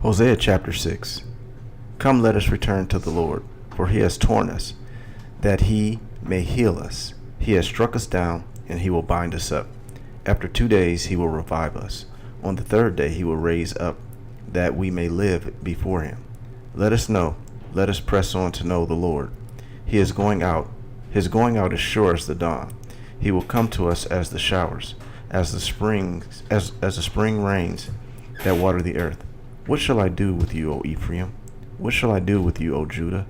Hosea chapter 6. Come, let us return to the Lord, for he has torn us, that he may heal us. He has struck us down, and he will bind us up. After 2 days he will revive us. On the third day he will raise up, that we may live before him. Let us press on to know the Lord. He is going out. His going out is sure as the dawn. He will come to us as the showers, as the spring rains that water the earth. What shall I do with you, O Ephraim? What shall I do with you, O Judah?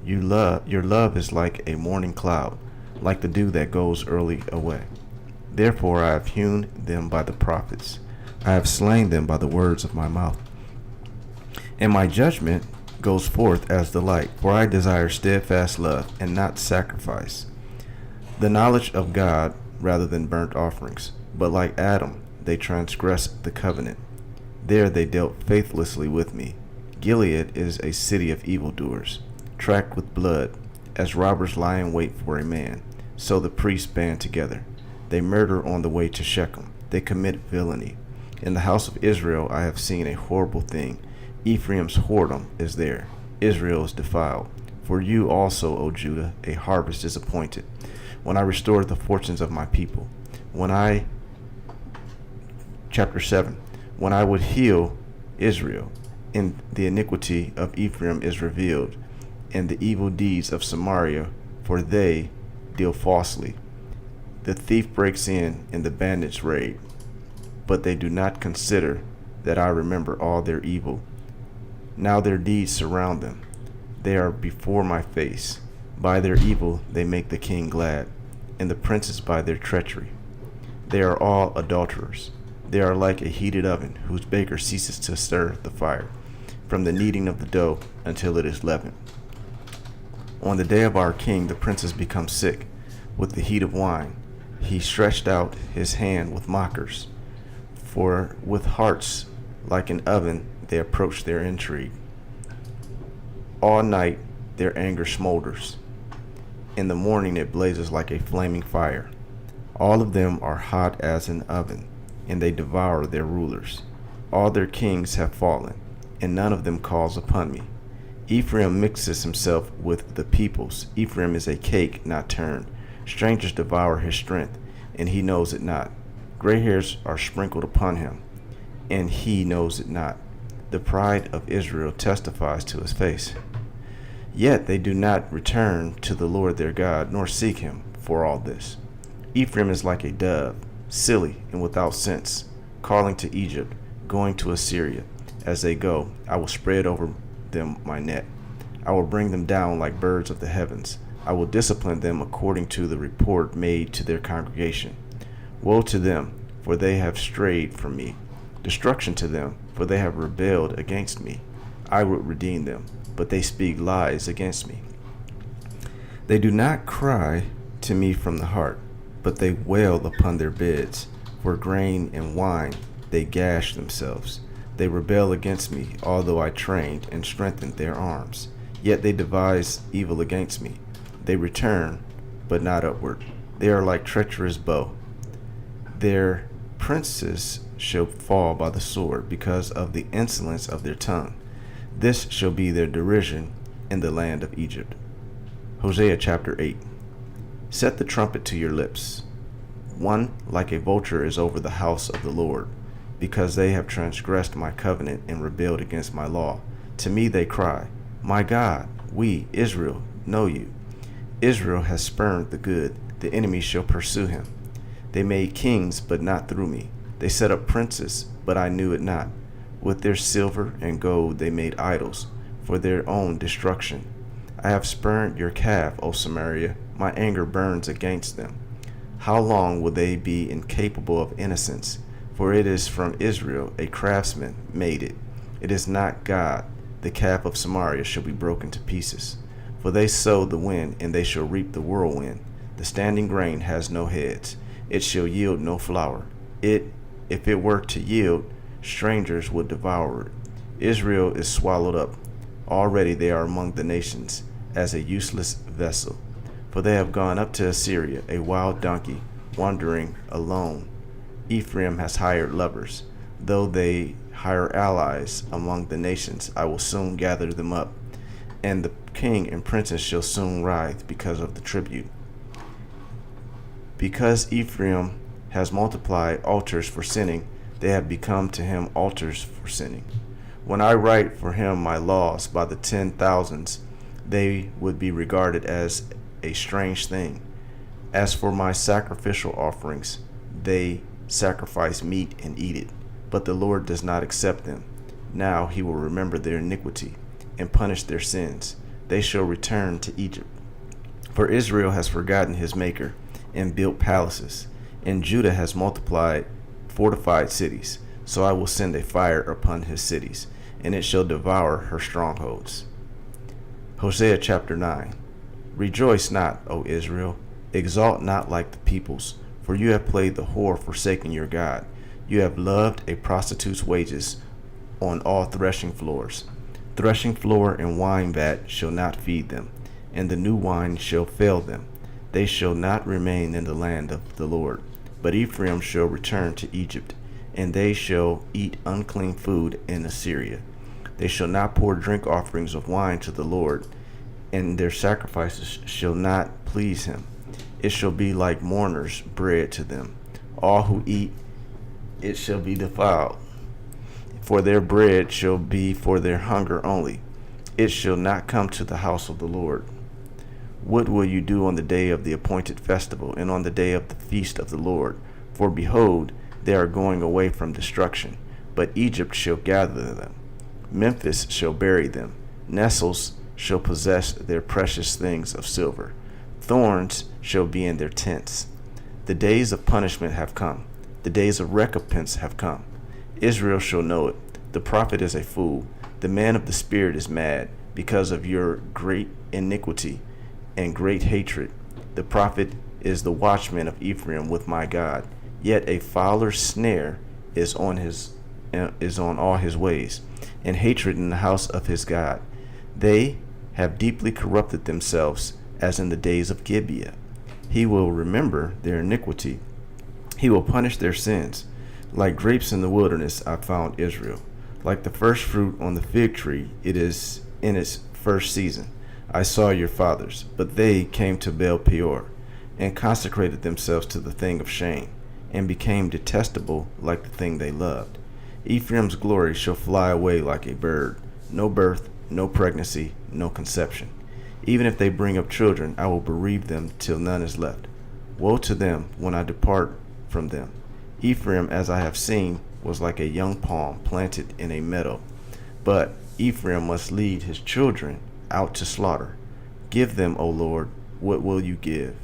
Your love is like a morning cloud, like the dew that goes early away. Therefore I have hewn them by the prophets. I have slain them by the words of my mouth. And my judgment goes forth as the light, for I desire steadfast love and not sacrifice, the knowledge of God rather than burnt offerings. But like Adam, they transgressed the covenant. There they dealt faithlessly with me. Gilead is a city of evildoers, tracked with blood. As robbers lie in wait for a man, so the priests band together. They murder on the way to Shechem. They commit villainy. In the house of Israel I have seen a horrible thing. Ephraim's whoredom is there. Israel is defiled. For you also, O Judah, a harvest is appointed, when I restore the fortunes of my people. Chapter 7. When I would heal Israel, and the iniquity of Ephraim is revealed, and the evil deeds of Samaria, for they deal falsely. The thief breaks in, and the bandits raid, but they do not consider that I remember all their evil. Now their deeds surround them. They are before my face. By their evil they make the king glad, and the princes by their treachery. They are all adulterers. They are like a heated oven, whose baker ceases to stir the fire, from the kneading of the dough until it is leavened. On the day of our king the princes become sick with the heat of wine. He stretched out his hand with mockers, for with hearts like an oven they approach their intrigue. All night their anger smolders. In the morning it blazes like a flaming fire. All of them are hot as an oven, and they devour their rulers. All their kings have fallen, and none of them calls upon me. Ephraim mixes himself with the peoples. Ephraim is a cake not turned. Strangers devour his strength, and he knows it not. Gray hairs are sprinkled upon him, and he knows it not. The pride of Israel testifies to his face. Yet they do not return to the Lord their God, nor seek him for all this. Ephraim is like a dove, silly and without sense, calling to Egypt, going to Assyria. As they go, I will spread over them my net. I will bring them down like birds of the heavens. I will discipline them according to the report made to their congregation. Woe to them, for they have strayed from me. Destruction to them, for they have rebelled against me. I will redeem them, but they speak lies against me. They do not cry to me from the heart, but they wail upon their beds. For grain and wine they gash themselves. They rebel against me, although I trained and strengthened their arms. Yet they devise evil against me. They return, but not upward. They are like treacherous bow. Their princes shall fall by the sword because of the insolence of their tongue. This shall be their derision in the land of Egypt. Hosea chapter 8. Set the trumpet to your lips. One like a vulture is over the house of the Lord, because they have transgressed my covenant and rebelled against my law. To me they cry, My God, we, Israel, know you. Israel has spurned the good. The enemy shall pursue him. They made kings, but not through me. They set up princes, but I knew it not. With their silver and gold they made idols for their own destruction. I have spurned your calf, O Samaria. My anger burns against them. How long will they be incapable of innocence? For it is from Israel a craftsman made it. It is not God. The calf of Samaria shall be broken to pieces. For they sow the wind, and they shall reap the whirlwind. The standing grain has no heads. It shall yield no flour. If it were to yield, strangers would devour it. Israel is swallowed up. Already they are among the nations, as a useless vessel. For they have gone up to Assyria, a wild donkey, wandering alone. Ephraim has hired lovers. Though they hire allies among the nations. I will soon gather them up, and the king and princes shall soon writhe because of the tribute. Because Ephraim has multiplied altars for sinning, they have become to him altars for sinning. When I write for him my laws by the 10,000s, they would be regarded as a strange thing. As for my sacrificial offerings, they sacrifice meat and eat it, but the Lord does not accept them. Now he will remember their iniquity and punish their sins. They shall return to Egypt. For Israel has forgotten his maker and built palaces, and Judah has multiplied fortified cities. So I will send a fire upon his cities, and it shall devour her strongholds. Hosea chapter 9. Rejoice not, O Israel, exalt not like the peoples, for you have played the whore, forsaking your God. You have loved a prostitute's wages on all threshing floors. Threshing floor and wine vat shall not feed them, and the new wine shall fail them. They shall not remain in the land of the Lord. But Ephraim shall return to Egypt, and they shall eat unclean food in Assyria. They shall not pour drink offerings of wine to the Lord, and their sacrifices shall not please him. It shall be like mourners' bread to them. All who eat it shall be defiled, for their bread shall be for their hunger only. It shall not come to the house of the Lord. What will you do on the day of the appointed festival, and on the day of the feast of the Lord? For behold, they are going away from destruction, but Egypt shall gather them. Memphis shall bury them. Nestles shall possess their precious things of silver. Thorns shall be in their tents. The days of punishment have come. The days of recompense have come. Israel shall know it. The prophet is a fool. The man of the spirit is mad, because of your great iniquity and great hatred. The prophet is the watchman of Ephraim with my God. Yet a fowler's snare is on all his ways, and hatred in the house of his God. They have deeply corrupted themselves, as in the days of Gibeah. He will remember their iniquity. He will punish their sins. Like grapes in the wilderness I found Israel. Like the first fruit on the fig tree, it is in its first season. I saw your fathers, but they came to Baal Peor, and consecrated themselves to the thing of shame, and became detestable like the thing they loved. Ephraim's glory shall fly away like a bird. No birth, no pregnancy, no conception. Even if they bring up children, I will bereave them till none is left. Woe to them when I depart from them. Ephraim, as I have seen, was like a young palm planted in a meadow. But Ephraim must lead his children out to slaughter. Give them, O Lord, what will you give?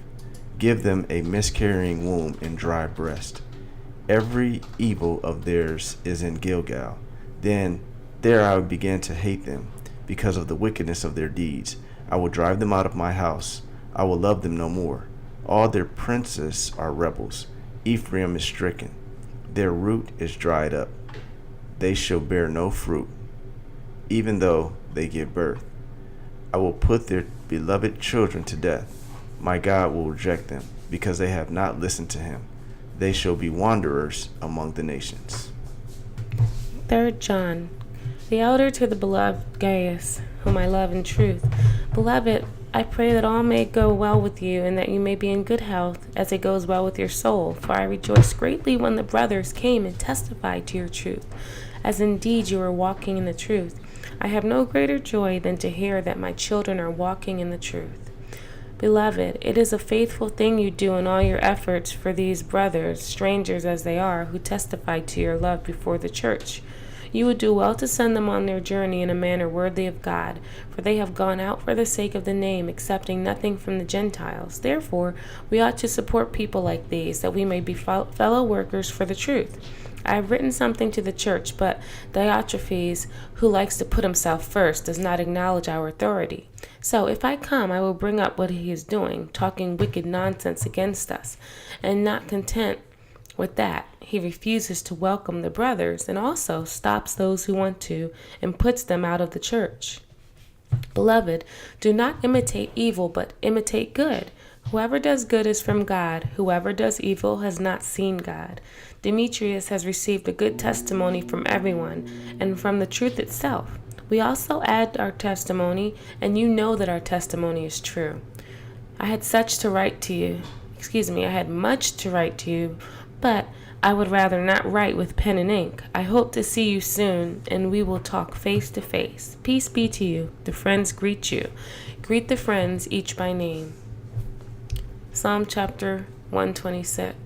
Give them a miscarrying womb and dry breast. Every evil of theirs is in Gilgal. Then there I will begin to hate them, because of the wickedness of their deeds. I will drive them out of my house. I will love them no more. All their princes are rebels. Ephraim is stricken. Their root is dried up. They shall bear no fruit, even though they give birth. I will put their beloved children to death. My God will reject them, because they have not listened to him. They shall be wanderers among the nations. 3 John. The elder to the beloved Gaius, whom I love in truth. Beloved, I pray that all may go well with you, and that you may be in good health, as it goes well with your soul. For I rejoiced greatly when the brothers came and testified to your truth, as indeed you are walking in the truth. I have no greater joy than to hear that my children are walking in the truth. Beloved, it is a faithful thing you do in all your efforts for these brothers, strangers as they are, who testify to your love before the church. You would do well to send them on their journey in a manner worthy of God, for they have gone out for the sake of the name, accepting nothing from the Gentiles. Therefore, we ought to support people like these, that we may be fellow workers for the truth. I have written something to the church, but Diotrephes, who likes to put himself first, does not acknowledge our authority. So if I come, I will bring up what he is doing, talking wicked nonsense against us, and not content with that, he refuses to welcome the brothers, and also stops those who want to, and puts them out of the church. Beloved, do not imitate evil, but imitate good. Whoever does good is from God. Whoever does evil has not seen God. Demetrius has received a good testimony from everyone and from the truth itself. We also add our testimony, and you know that our testimony is true. I had much to write to you, but I would rather not write with pen and ink. I hope to see you soon, and we will talk face to face. Peace be to you. The friends greet you. Greet the friends each by name. Psalm chapter 126.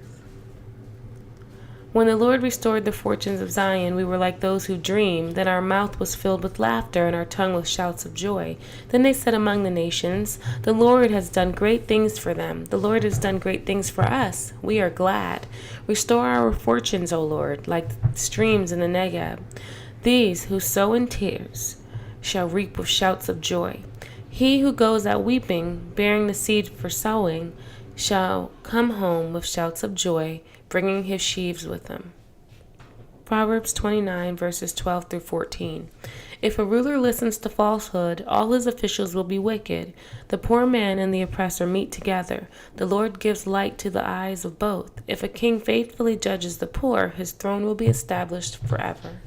When the Lord restored the fortunes of Zion, we were like those who dream. Then our mouth was filled with laughter, and our tongue with shouts of joy. Then they said among the nations, the Lord has done great things for them. The Lord has done great things for us. We are glad. Restore our fortunes, O Lord, like streams in the Negeb. These who sow in tears shall reap with shouts of joy. He who goes out weeping, bearing the seed for sowing, shall come home with shouts of joy, bringing his sheaves with him. Proverbs 29, verses 12 through 14. If a ruler listens to falsehood, all his officials will be wicked. The poor man and the oppressor meet together. The Lord gives light to the eyes of both. If a king faithfully judges the poor, his throne will be established forever.